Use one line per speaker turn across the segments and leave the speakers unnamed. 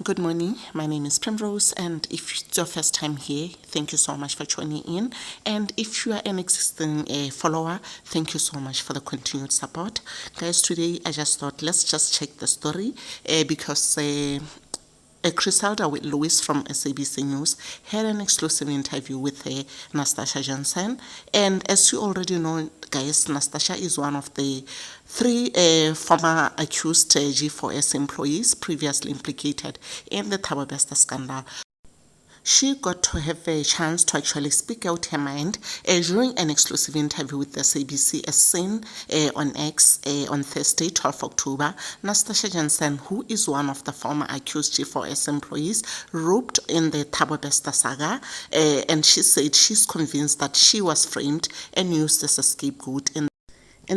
Good morning. My name is Primrose, and if it's your first time here, thank you so much for tuning in. And if you are an existing follower, thank you so much for the continued support. Guys, today I just thought let's just check the story because Chriselda with Louis from SABC News had an exclusive interview with Nasstassja Jansen. And as you already know, guys, Nasstassja is one of the three former accused G4S employees previously implicated in the Thabo scandal. She got to have a chance to actually speak out her mind during an exclusive interview with the SABC as seen on X on Thursday, 12 October. Nasstassja Jansen, who is one of the former accused G4S employees, roped in the Thabo saga, and she said she's convinced that she was framed and used as a scapegoat in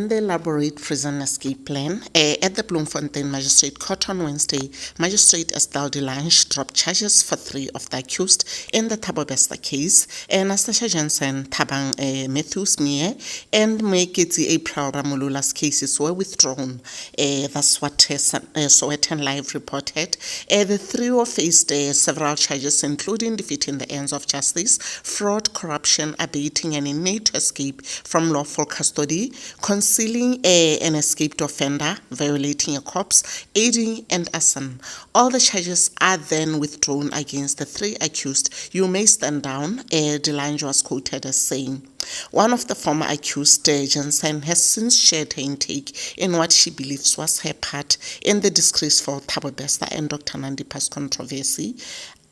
the elaborate prison escape plan. At the Bloemfontein Magistrate Court on Wednesday, Magistrate Estelle Delange dropped charges for three of the accused in the Thabo case. Nasstassja Jansen, Thabang Matthews Mie, and Meketsi April Ramolola's cases were withdrawn. That's what Sowetan Live reported. The three faced several charges, including defeating the ends of justice, fraud, corruption, abating an inmate to escape from lawful custody, concealing an escaped offender, violating a corpse, aiding and arson. All the charges are then withdrawn against the three accused. You may stand down, Delange was quoted as saying. One of the former accused, Jensen, has since shared her intake in what she believes was her part in the disgraceful Thabo and Dr. Nandipa's controversy.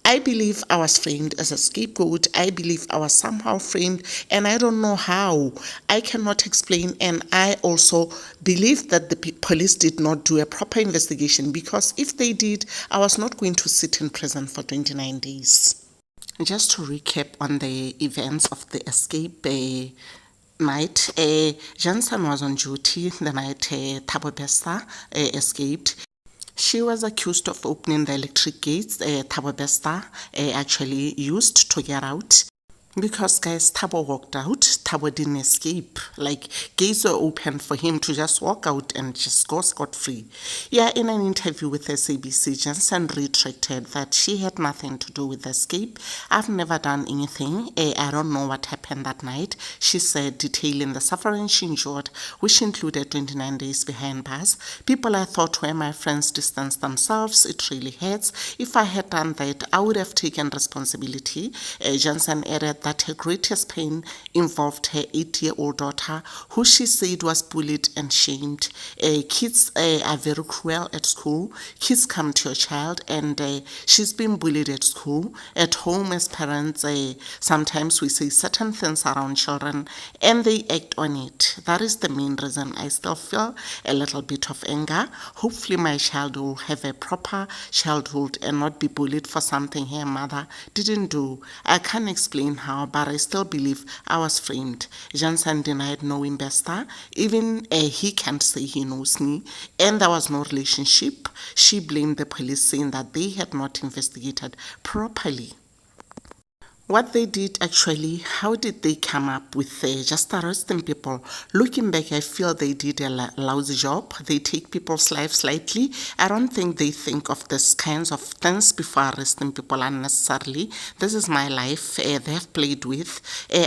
I believe I was framed as a scapegoat. I believe I was somehow framed, and I don't know how. I cannot explain, and I also believe that the police did not do a proper investigation, because if they did, I was not going to sit in prison for 29 days. Just to recap on the events of the escape night, Jansen was on duty the night Thabo escaped. She was accused of opening the electric gates Thabo actually used to get out. Because, guys, Thabo walked out, Thabo didn't escape. Like, gates were open for him to just walk out and just go scot-free. Yeah, in an interview with SABC, Jansen retracted that she had nothing to do with the escape. I've never done anything. I don't know what happened that night, she said, detailing the suffering she endured, which included 29 days behind bars. People I thought were my friends distanced themselves. It really hurts. If I had done that, I would have taken responsibility. Jansen added that her greatest pain involved her 8-year-old daughter, who she said was bullied and shamed. Kids are very cruel at school. Kids come to your child, and she's been bullied at school. At home, as parents, sometimes we say certain things around children, and they act on it. That is the main reason I still feel a little bit of anger. Hopefully my child will have a proper childhood and not be bullied for something her mother didn't do. I can't explain how, but I still believe I was framed. Jansen denied knowing Bester. Even he can't say he knows me, and there was no relationship. She blamed the police, saying that they had not investigated properly. What they did actually, how did they come up with just arresting people? Looking back, I feel they did a lousy job. They take people's lives lightly. I don't think they think of these kinds of things before arresting people unnecessarily. This is my life they have played with.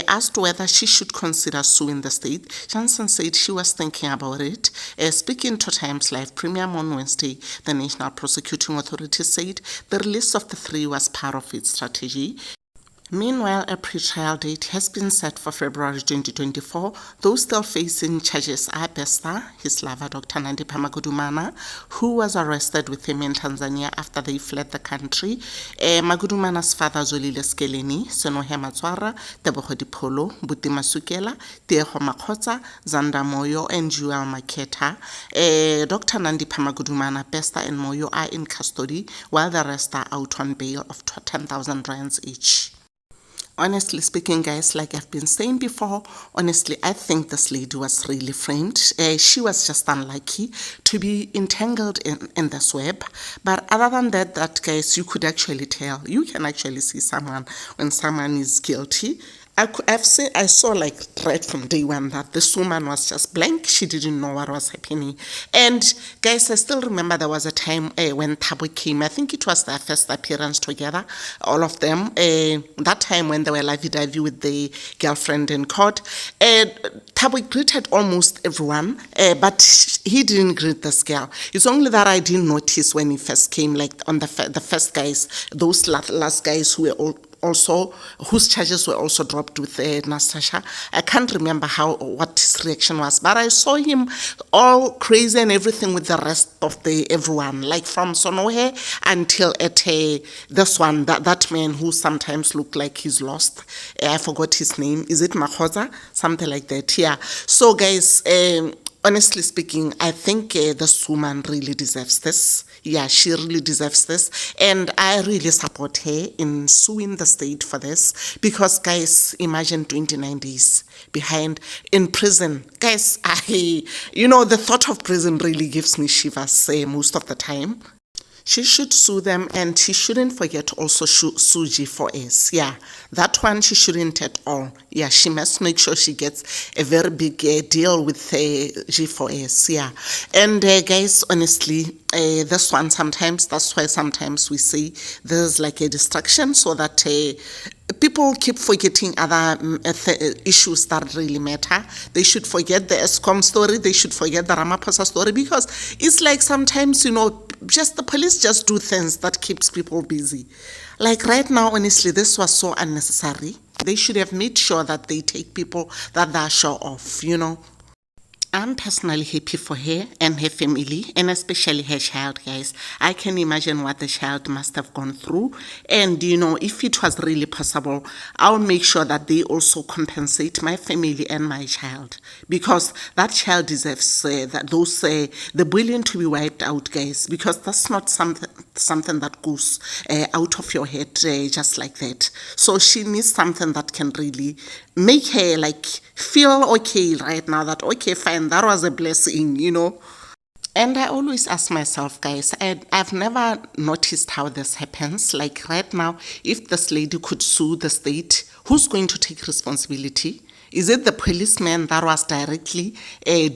Asked whether she should consider suing the state, Jansen said she was thinking about it. Speaking to Times Live Premium on Wednesday, the National Prosecuting Authority said the release of the three was part of its strategy. Meanwhile, a pre-trial date has been set for February 2024. Those still facing charges are Bester, his lover Dr. Nandipa Magudumana, who was arrested with him in Tanzania after they fled the country, Magudumana's father Zolile Skeleni, Senohe Matswara, Tebogo Dipolo, Buti Masukela, Tieho Makhotsa, Zanda Moyo, and Joel Maketa. Dr. Nandipa Magudumana, Bester, and Moyo are in custody, while the rest are out on bail of 10,000 rands each. Honestly speaking, guys, like I've been saying before, honestly, I think this lady was really framed. She was just unlucky to be entangled in this web. But other than that, guys, you could actually tell. You can actually see someone when someone is guilty. I saw like right from day one that this woman was just blank. She didn't know what was happening. And guys, I still remember there was a time when Thabo came. I think it was their first appearance together, all of them. That time when they were lovey-dovey with the girlfriend in court. Thabo greeted almost everyone, but he didn't greet this girl. It's only that I didn't notice when he first came, like on the first guys, those last guys who were all also whose charges were also dropped with Nasstassja. I can't remember what his reaction was, but I saw him all crazy and everything with the rest of the everyone, like from Sonohe until at this one, that man who sometimes looked like he's lost. I forgot his name. Is it Mahoza? Something like that. Yeah. So guys, honestly speaking, I think this woman really deserves this. Yeah, she really deserves this. And I really support her in suing the state for this. Because, guys, imagine 29 days behind in prison. Guys, the thought of prison really gives me shivers most of the time. She should sue them, and she shouldn't forget to also sue G4S. Yeah, that one she shouldn't at all. Yeah, she must make sure she gets a very big deal with G4S. Yeah, and guys, honestly, this one that's why sometimes we say there's like a distraction so that people keep forgetting other issues that really matter. They should forget the ESCOM story. They should forget the Ramaphosa story, because it's like sometimes, just the police just do things that keeps people busy. Like right now, honestly, this was so unnecessary. They should have made sure that they take people that they're sure of, I'm personally happy for her and her family, and especially her child, guys. I can imagine what the child must have gone through. And, if it was really possible, I'll make sure that they also compensate my family and my child. Because that child deserves the bullying to be wiped out, guys. Because that's not something that goes out of your head just like that. So she needs something that can really make her feel okay right now, that okay, fine, that was a blessing, And I always ask myself, guys, I've never noticed how this happens. Like right now, if this lady could sue the state, who's going to take responsibility? Is it the policeman that was directly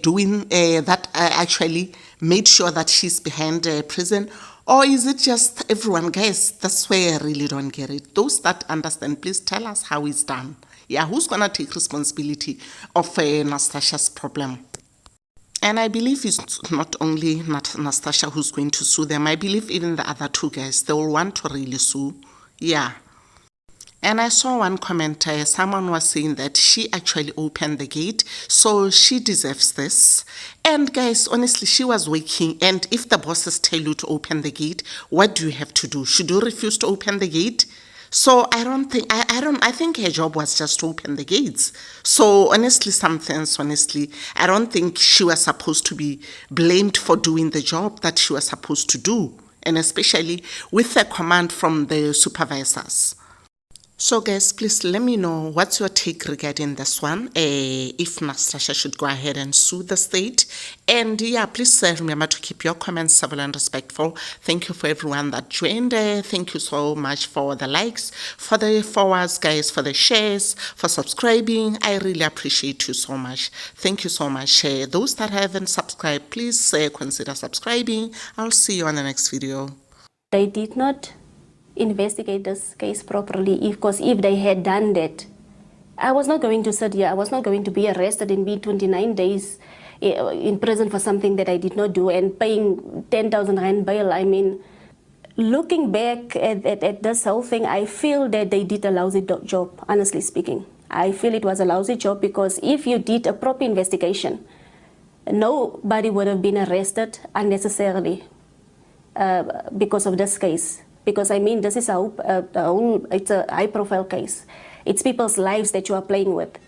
doing that actually made sure that she's behind prison? Or is it just everyone? Guys, that's where I really don't get it. Those that understand, please tell us how it's done. Yeah, who's going to take responsibility of Nasstassja's problem? And I believe it's not only Nasstassja who's going to sue them. I believe even the other two guys, they will want to really sue. Yeah. And I saw one comment, someone was saying that she actually opened the gate, so she deserves this. And guys, honestly, she was working, and if the bosses tell you to open the gate, what do you have to do? Should you refuse to open the gate? So I think her job was just to open the gates. So honestly, I don't think she was supposed to be blamed for doing the job that she was supposed to do. And especially with the command from the supervisors. So guys, please let me know what's your take regarding this one, if Nasstassja should go ahead and sue the state. And yeah, please remember to keep your comments civil and respectful. Thank you for everyone that joined. Thank you so much for the likes, for the forwards, guys, for the shares, for subscribing. I really appreciate you so much. Thank you so much. Those that haven't subscribed, please consider subscribing. I'll see you on the next video.
They did not investigate this case properly, because if they had done that, I was not going to sit here. I was not going to be arrested and be 29 days in prison for something that I did not do and paying 10,000 rand bail. I mean, looking back at this whole thing, I feel that they did a lousy job, honestly speaking. I feel it was a lousy job, because if you did a proper investigation, nobody would have been arrested unnecessarily because of this case. Because I mean, this is it's a high-profile case. It's people's lives that you are playing with.